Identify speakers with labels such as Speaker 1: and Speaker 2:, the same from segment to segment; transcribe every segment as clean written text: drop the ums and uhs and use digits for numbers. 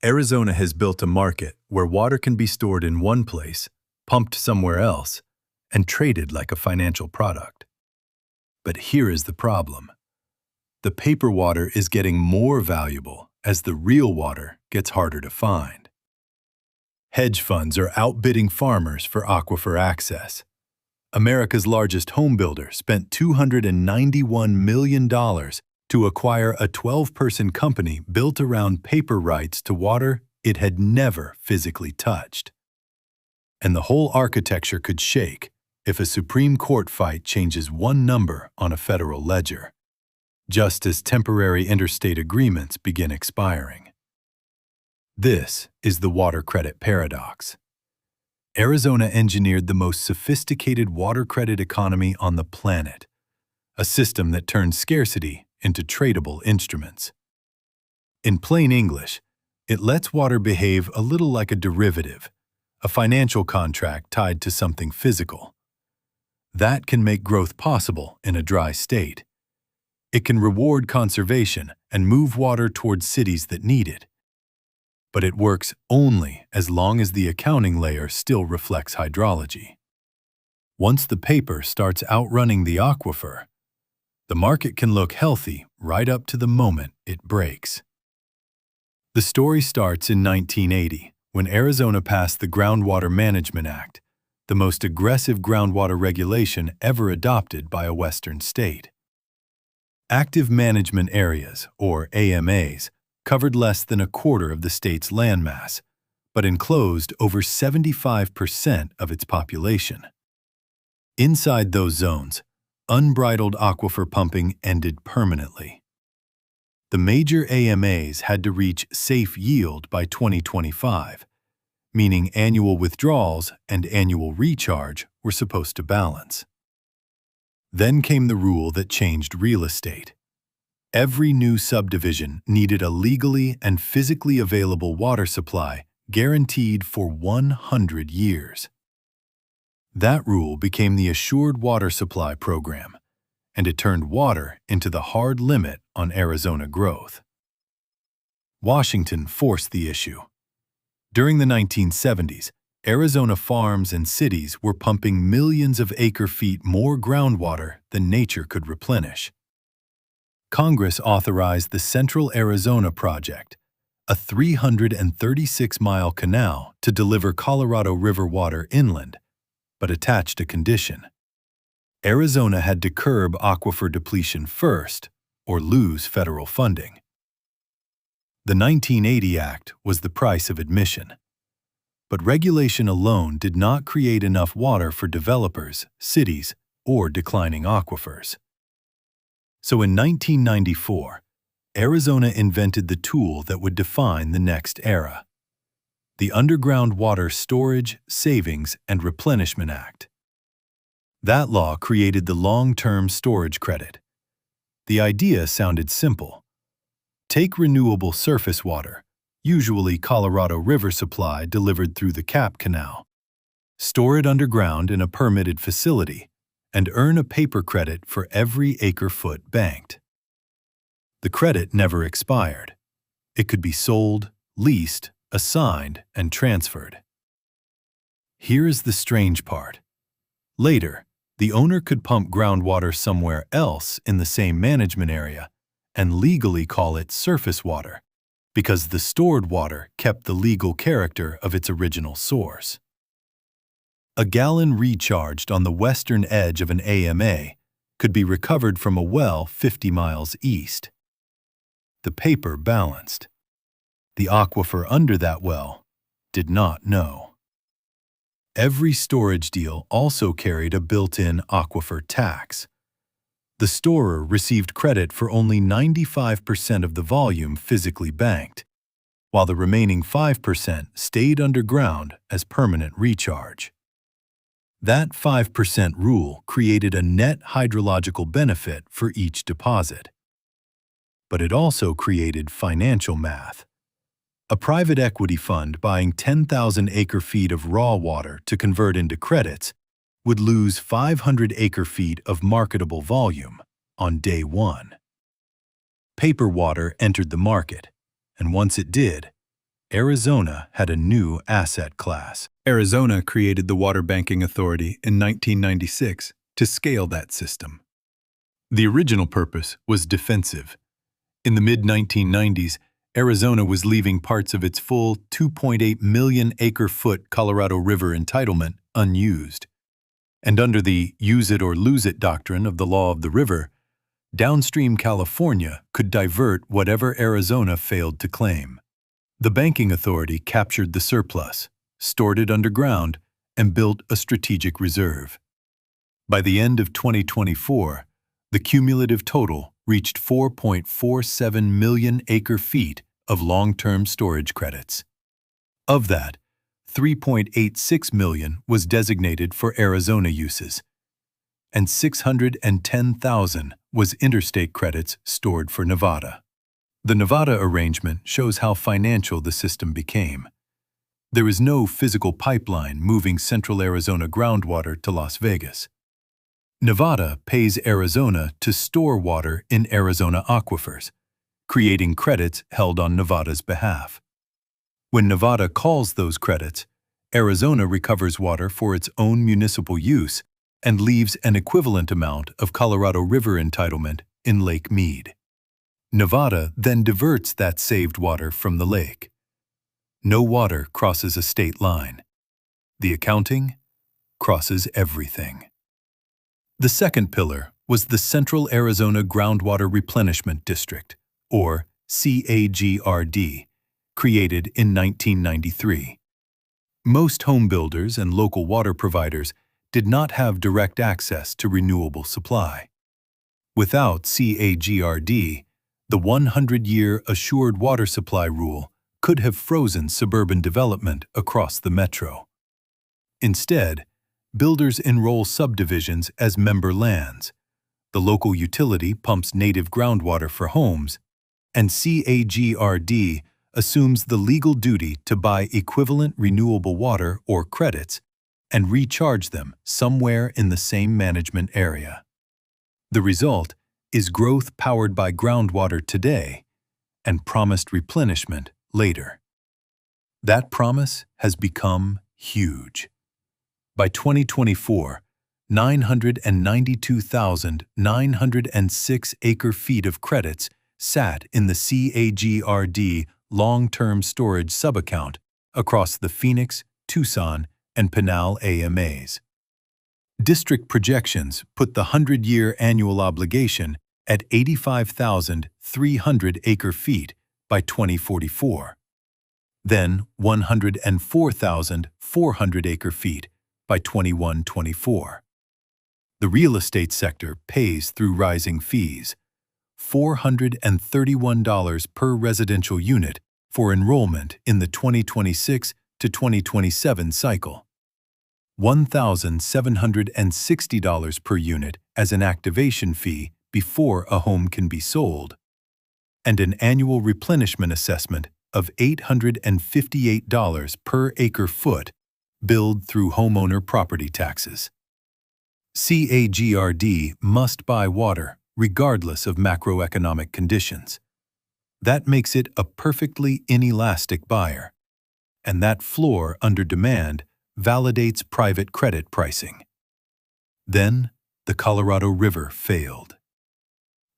Speaker 1: Arizona has built a market where water can be stored in one place, pumped somewhere else, and traded like a financial product. But here is the problem. The paper water is getting more valuable as the real water gets harder to find. Hedge funds are outbidding farmers for aquifer access. America's largest homebuilder spent $291 million to acquire a 12-person company built around paper rights to water it had never physically touched. And the whole architecture could shake if a Supreme Court fight changes one number on a federal ledger, just as temporary interstate agreements begin expiring. This is the water credit paradox. Arizona engineered the most sophisticated water credit economy on the planet, a system that turns scarcity into tradable instruments. In plain English, it lets water behave a little like a derivative, a financial contract tied to something physical. That can make growth possible in a dry state. It can reward conservation and move water towards cities that need it. But it works only as long as the accounting layer still reflects hydrology. Once the paper starts outrunning the aquifer, the market can look healthy right up to the moment it breaks. The story starts in 1980, when Arizona passed the Groundwater Management Act, the most aggressive groundwater regulation ever adopted by a Western state. Active management areas, or AMAs, covered less than a quarter of the state's landmass, but enclosed over 75% of its population. Inside those zones, unbridled aquifer pumping ended permanently. The major AMAs had to reach safe yield by 2025, meaning annual withdrawals and annual recharge were supposed to balance. Then came the rule that changed real estate. Every new subdivision needed a legally and physically available water supply guaranteed for 100 years. That rule became the Assured Water Supply Program, and it turned water into the hard limit on Arizona growth. Washington forced the issue. During the 1970s, Arizona farms and cities were pumping millions of acre-feet more groundwater than nature could replenish. Congress authorized the Central Arizona Project, a 336-mile canal to deliver Colorado River water inland, but attached a condition. Arizona had to curb aquifer depletion first or lose federal funding. The 1980 Act was the price of admission. But regulation alone did not create enough water for developers, cities, or declining aquifers. So in 1994, Arizona invented the tool that would define the next era: the Underground Water Storage, Savings, and Replenishment Act. That law created the long-term storage credit. The idea sounded simple. Take renewable surface water, usually Colorado River supply delivered through the Cap Canal, store it underground in a permitted facility, and earn a paper credit for every acre-foot banked. The credit never expired. It could be sold, leased, assigned, and transferred. Here is the strange part. Later, the owner could pump groundwater somewhere else in the same management area and legally call it surface water, because the stored water kept the legal character of its original source. A gallon recharged on the western edge of an AMA could be recovered from a well 50 miles east. The paper balanced. The aquifer under that well did not know. Every storage deal also carried a built-in aquifer tax. The storer received credit for only 95% of the volume physically banked, while the remaining 5% stayed underground as permanent recharge. That 5% rule created a net hydrological benefit for each deposit. But it also created financial math. A private equity fund buying 10,000 acre-feet of raw water to convert into credits would lose 500 acre-feet of marketable volume on day one. Paper water entered the market, and once it did, Arizona had a new asset class. Arizona created the Water Banking Authority in 1996 to scale that system. The original purpose was defensive. In the mid-1990s, Arizona was leaving parts of its full 2.8 million acre-foot Colorado River entitlement unused. And under the use it or lose it doctrine of the law of the river, downstream California could divert whatever Arizona failed to claim. The Banking Authority captured the surplus, stored it underground, and built a strategic reserve. By the end of 2024, the cumulative total reached 4.47 million acre-feet of long-term storage credits. Of that, 3.86 million was designated for Arizona uses, and 610,000 was interstate credits stored for Nevada. The Nevada arrangement shows how financial the system became. There is no physical pipeline moving central Arizona groundwater to Las Vegas. Nevada pays Arizona to store water in Arizona aquifers, creating credits held on Nevada's behalf. When Nevada calls those credits, Arizona recovers water for its own municipal use and leaves an equivalent amount of Colorado River entitlement in Lake Mead. Nevada then diverts that saved water from the lake. No water crosses a state line. The accounting crosses everything. The second pillar was the Central Arizona Groundwater Replenishment District, or CAGRD, created in 1993. Most home builders and local water providers did not have direct access to renewable supply. Without CAGRD, the 100-year Assured Water Supply Rule could have frozen suburban development across the metro. Instead, builders enroll subdivisions as member lands, the local utility pumps native groundwater for homes, and CAGRD assumes the legal duty to buy equivalent renewable water or credits and recharge them somewhere in the same management area. The result is growth powered by groundwater today and promised replenishment later. That promise has become huge. By 2024, 992,906 acre-feet of credits sat in the CAGRD long-term storage subaccount across the Phoenix, Tucson, and Pinal AMAs. District projections put the 100-year annual obligation at 85,300 acre-feet by 2044, then 104,400 acre-feet by 21-24. The real estate sector pays through rising fees, $431 per residential unit for enrollment in the 2026 to 2027 cycle, $1,760 per unit as an activation fee before a home can be sold, and an annual replenishment assessment of $858 per acre-foot billed through homeowner property taxes. CAGRD must buy water regardless of macroeconomic conditions. That makes it a perfectly inelastic buyer, and that floor under demand validates private credit pricing. Then, the Colorado River failed.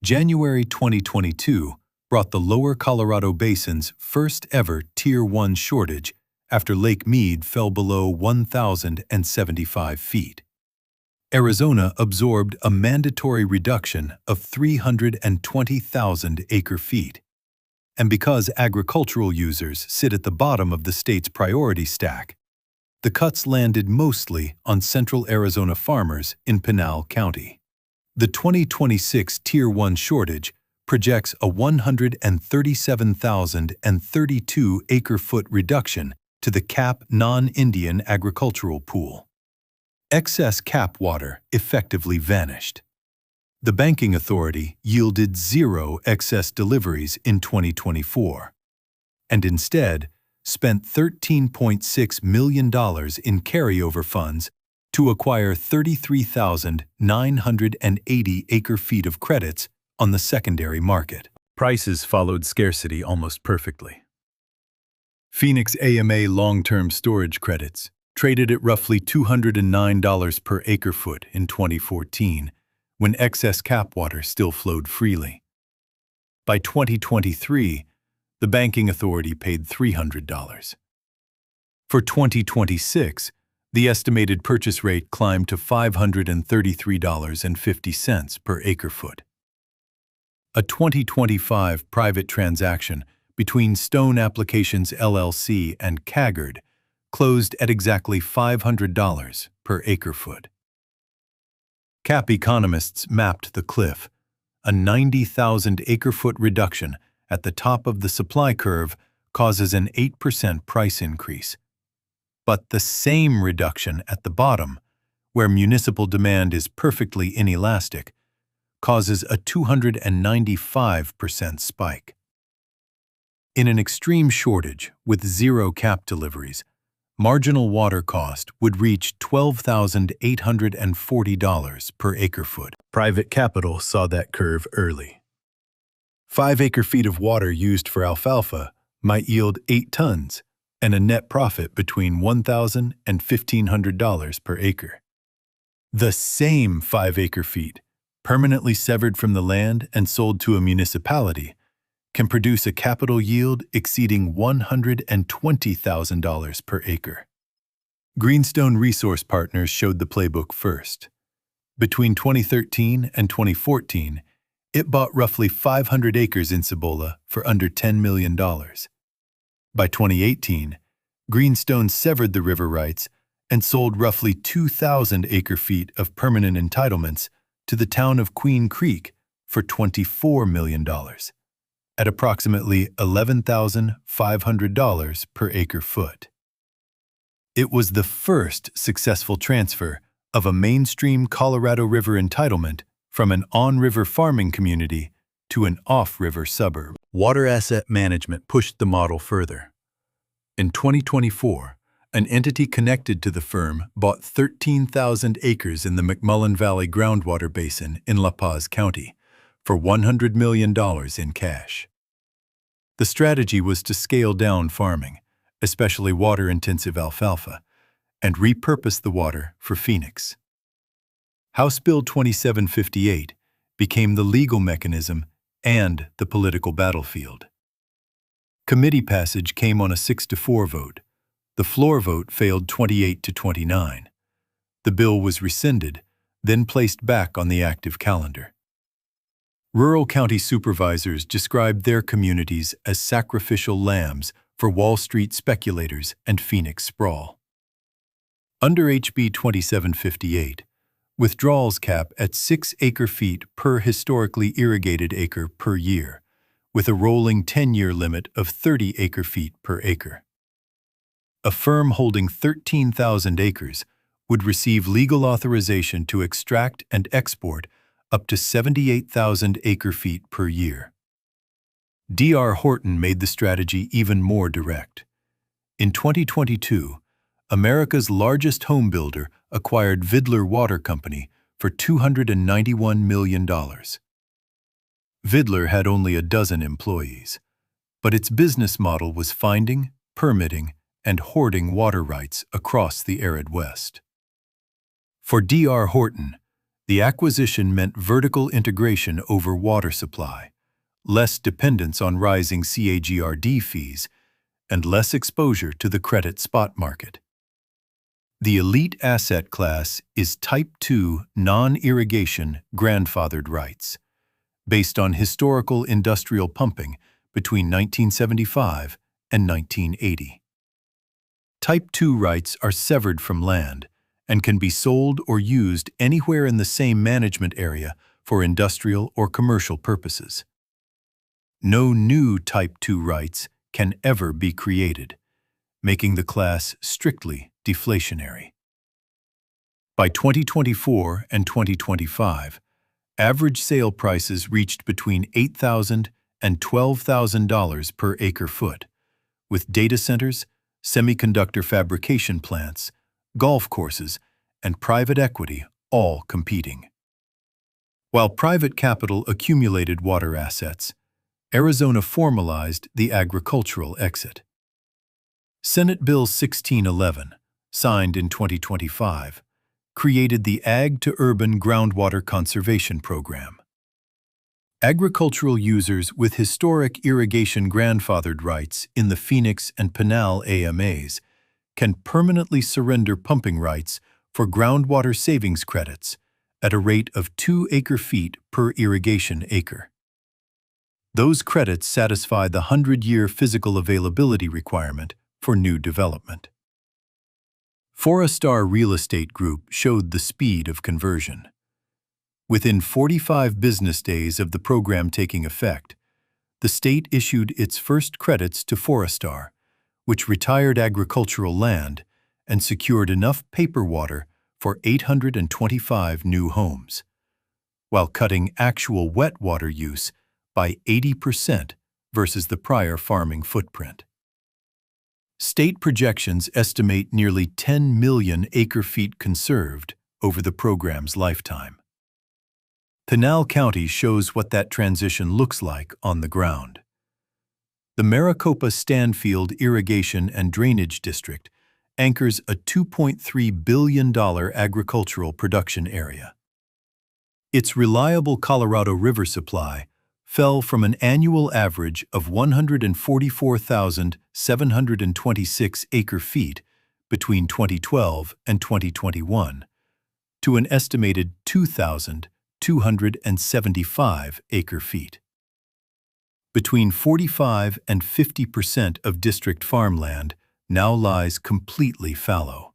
Speaker 1: January 2022 brought the lower Colorado Basin's first ever Tier 1 shortage after Lake Mead fell below 1,075 feet. Arizona absorbed a mandatory reduction of 320,000 acre-feet. And because agricultural users sit at the bottom of the state's priority stack, the cuts landed mostly on central Arizona farmers in Pinal County. The 2026 Tier 1 shortage projects a 137,032 acre-foot reduction to the CAP non-Indian agricultural pool. Excess CAP water effectively vanished. The Banking Authority yielded zero excess deliveries in 2024, and instead spent $13.6 million in carryover funds to acquire 33,980 acre-feet of credits on the secondary market. Prices followed scarcity almost perfectly. Phoenix AMA long-term storage credits traded at roughly $209 per acre-foot in 2014, when excess cap water still flowed freely. By 2023, the banking authority paid $300. For 2026, the estimated purchase rate climbed to $533.50 per acre-foot. A 2025 private transaction between Stone Applications LLC and CAGRD closed at exactly $500 per acre-foot. Cap economists mapped the cliff, a 90,000 acre-foot reduction at the top of the supply curve causes an 8% price increase. But the same reduction at the bottom, where municipal demand is perfectly inelastic, causes a 295% spike. In an extreme shortage with zero cap deliveries, marginal water cost would reach $12,840 per acre-foot. Private capital saw that curve early. 5 acre-feet of water used for alfalfa might yield 8 tons and a net profit between $1,000 and $1,500 per acre. The same 5 acre-feet, permanently severed from the land and sold to a municipality, can produce a capital yield exceeding $120,000 per acre. Greenstone Resource Partners showed the playbook first. Between 2013 and 2014, it bought roughly 500 acres in Cibola for under $10 million. By 2018, Greenstone severed the river rights and sold roughly 2,000 acre-feet of permanent entitlements to the town of Queen Creek for $24 million, at approximately $11,500 per acre-foot. It was the first successful transfer of a mainstream Colorado River entitlement from an on-river farming community to an off-river suburb. Water asset management pushed the model further. In 2024, an entity connected to the firm bought 13,000 acres in the McMullen Valley groundwater basin in La Paz County for $100 million in cash. The strategy was to scale down farming, especially water-intensive alfalfa, and repurpose the water for Phoenix. House Bill 2758 became the legal mechanism and the political battlefield. Committee passage came on a 6-4 vote. The floor vote failed 28-29. The bill was rescinded, then placed back on the active calendar. Rural county supervisors described their communities as sacrificial lambs for Wall Street speculators and Phoenix sprawl. Under HB 2758, withdrawals cap at 6 acre-feet per historically irrigated acre per year, with a rolling 10-year limit of 30 acre-feet per acre. A firm holding 13,000 acres would receive legal authorization to extract and export up to 78,000 acre-feet per year. D.R. Horton made the strategy even more direct. In 2022, America's largest home builder acquired Vidler Water Company for $291 million. Vidler had only a dozen employees, but its business model was finding, permitting, and hoarding water rights across the arid West. For D.R. Horton, the acquisition meant vertical integration over water supply, less dependence on rising CAGRD fees, and less exposure to the credit spot market. The elite asset class is Type 2 non-irrigation grandfathered rights, based on historical industrial pumping between 1975 and 1980. Type 2 rights are severed from land and can be sold or used anywhere in the same management area for industrial or commercial purposes. No new Type 2 rights can ever be created, making the class strictly deflationary. By 2024 and 2025, average sale prices reached between $8,000 and $12,000 per acre-foot, with data centers, semiconductor fabrication plants, golf courses, and private equity all competing. While private capital accumulated water assets, Arizona formalized the agricultural exit. Senate Bill 1611, signed in 2025, created the Ag to Urban Groundwater Conservation Program. Agricultural users with historic irrigation grandfathered rights in the Phoenix and Pinal AMAs can permanently surrender pumping rights for groundwater savings credits at a rate of 2 acre-feet per irrigation acre. Those credits satisfy the 100-year physical availability requirement for new development. Forestar Real Estate Group showed the speed of conversion. Within 45 business days of the program taking effect, the state issued its first credits to Forestar, which retired agricultural land and secured enough paper water for 825 new homes, while cutting actual wet water use by 80% versus the prior farming footprint. State projections estimate nearly 10 million acre-feet conserved over the program's lifetime. Pinal County shows what that transition looks like on the ground. The Maricopa-Stanfield Irrigation and Drainage District anchors a $2.3 billion agricultural production area. Its reliable Colorado River supply fell from an annual average of 144,726 acre-feet between 2012 and 2021 to an estimated 2,275 acre-feet. Between 45 and 50% of district farmland now lies completely fallow.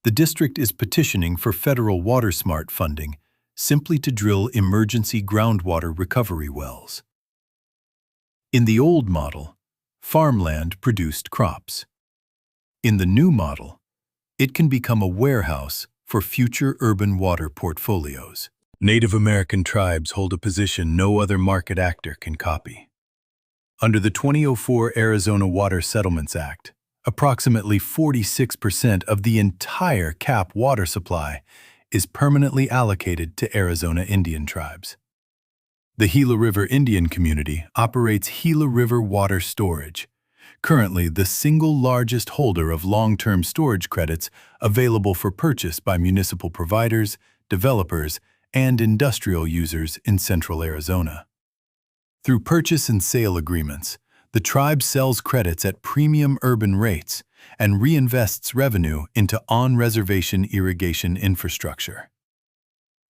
Speaker 1: The district is petitioning for federal WaterSmart funding simply to drill emergency groundwater recovery wells. In the old model, farmland produced crops. In the new model, it can become a warehouse for future urban water portfolios. Native American tribes hold a position no other market actor can copy. Under the 2004 Arizona Water Settlements Act, approximately 46% of the entire CAP water supply is permanently allocated to Arizona Indian tribes. The Gila River Indian Community operates Gila River Water Storage, currently the single largest holder of long-term storage credits available for purchase by municipal providers, developers, and industrial users in central Arizona. Through purchase and sale agreements, the tribe sells credits at premium urban rates and reinvests revenue into on-reservation irrigation infrastructure.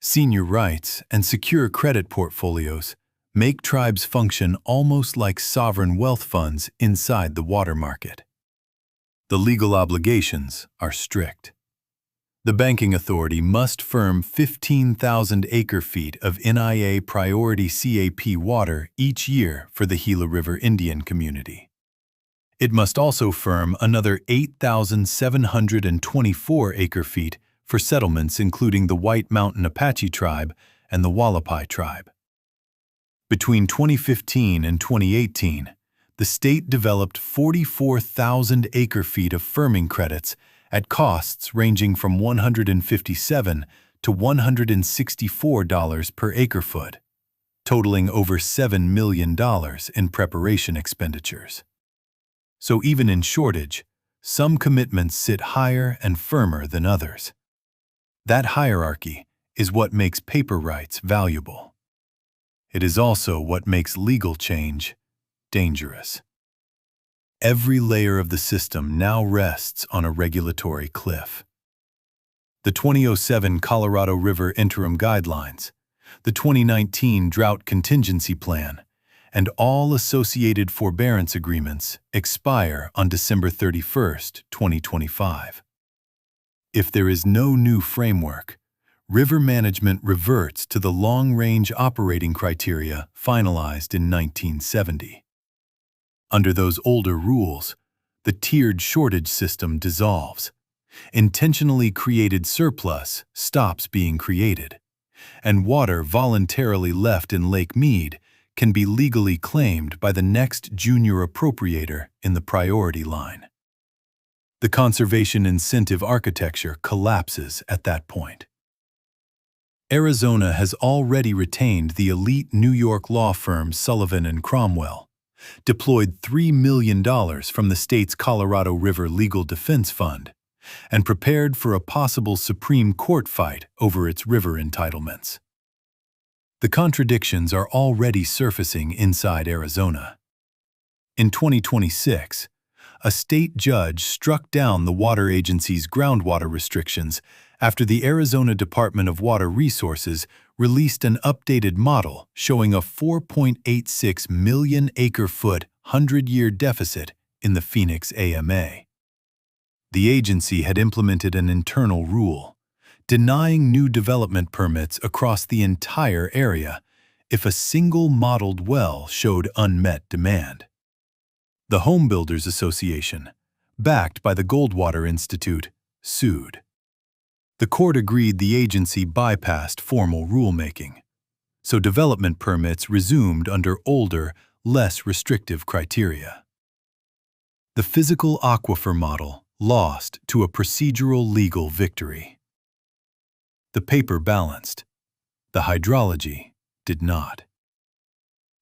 Speaker 1: Senior rights and secure credit portfolios make tribes function almost like sovereign wealth funds inside the water market. The legal obligations are strict. The banking authority must firm 15,000 acre-feet of NIA priority CAP water each year for the Gila River Indian Community. It must also firm another 8,724 acre-feet for settlements including the White Mountain Apache Tribe and the Wallapai Tribe. Between 2015 and 2018, the state developed 44,000 acre-feet of firming credits at costs ranging from $157 to $164 per acre-foot, totaling over $7 million in preparation expenditures. So even in shortage, some commitments sit higher and firmer than others. That hierarchy is what makes paper rights valuable. It is also what makes legal change dangerous. Every layer of the system now rests on a regulatory cliff. The 2007 Colorado River Interim Guidelines, the 2019 Drought Contingency Plan, and all associated forbearance agreements expire on December 31, 2025. If there is no new framework, river management reverts to the long-range operating criteria finalized in 1970. Under those older rules, the tiered shortage system dissolves. Intentionally created surplus stops being created, and water voluntarily left in Lake Mead can be legally claimed by the next junior appropriator in the priority line. The conservation incentive architecture collapses at that point. Arizona has already retained the elite New York law firm Sullivan & Cromwell, deployed $3 million from the state's Colorado River Legal Defense Fund, and prepared for a possible Supreme Court fight over its river entitlements. The contradictions are already surfacing inside Arizona. In 2026, a state judge struck down the water agency's groundwater restrictions after the Arizona Department of Water Resources released an updated model showing a 4.86 million acre-foot 100-year deficit in the Phoenix AMA. The agency had implemented an internal rule, denying new development permits across the entire area if a single modeled well showed unmet demand. The Homebuilders Association, backed by the Goldwater Institute, sued. The court agreed the agency bypassed formal rulemaking, so development permits resumed under older, less restrictive criteria. The physical aquifer model lost to a procedural legal victory. The paper balanced. The hydrology did not.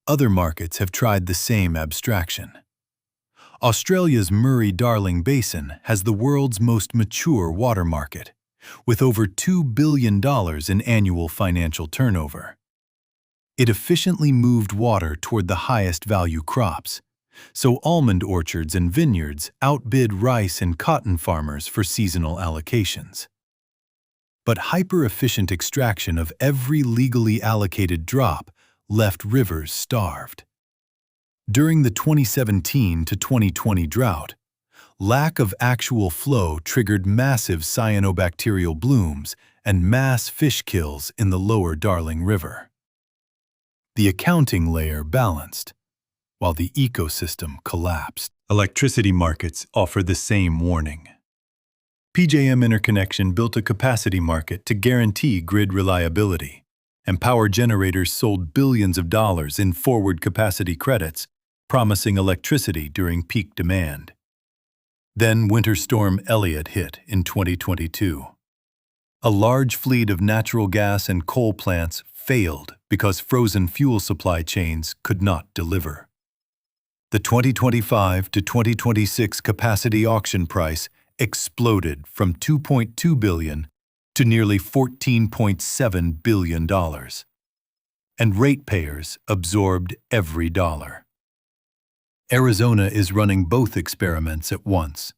Speaker 1: Other markets have tried the same abstraction. Australia's Murray-Darling Basin has the world's most mature water market, with over $2 billion in annual financial turnover. It efficiently moved water toward the highest value crops, so almond orchards and vineyards outbid rice and cotton farmers for seasonal allocations. But hyper-efficient extraction of every legally allocated drop left rivers starved. During the 2017 to 2020 drought, lack of actual flow triggered massive cyanobacterial blooms and mass fish kills in the lower Darling River. The accounting layer balanced, while the ecosystem collapsed. Electricity markets offer the same warning. PJM Interconnection built a capacity market to guarantee grid reliability, and power generators sold billions of dollars in forward capacity credits, promising electricity during peak demand. Then Winter Storm Elliott hit in 2022. A large fleet of natural gas and coal plants failed because frozen fuel supply chains could not deliver. The 2025 to 2026 capacity auction price exploded from $2.2 billion to nearly $14.7 billion, and ratepayers absorbed every dollar. Arizona is running both experiments at once.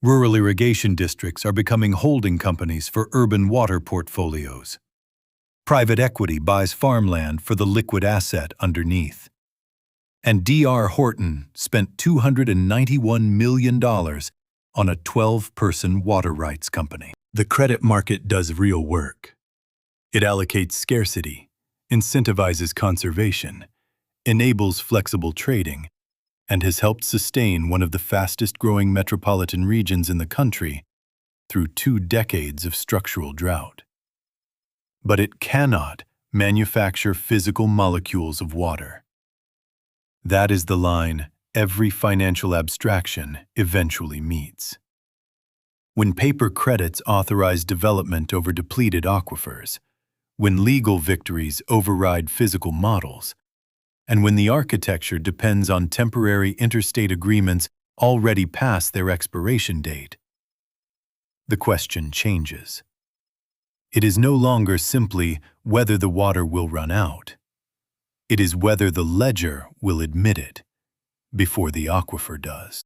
Speaker 1: Rural irrigation districts are becoming holding companies for urban water portfolios. Private equity buys farmland for the liquid asset underneath. And D.R. Horton spent $291 million on a 12-person water rights company. The credit market does real work. It allocates scarcity, incentivizes conservation, enables flexible trading, and has helped sustain one of the fastest-growing metropolitan regions in the country through 2 decades of structural drought. But it cannot manufacture physical molecules of water. That is the line every financial abstraction eventually meets. When paper credits authorize development over depleted aquifers, when legal victories override physical models, and when the architecture depends on temporary interstate agreements already past their expiration date, the question changes. It is no longer simply whether the water will run out. It is whether the ledger will admit it before the aquifer does.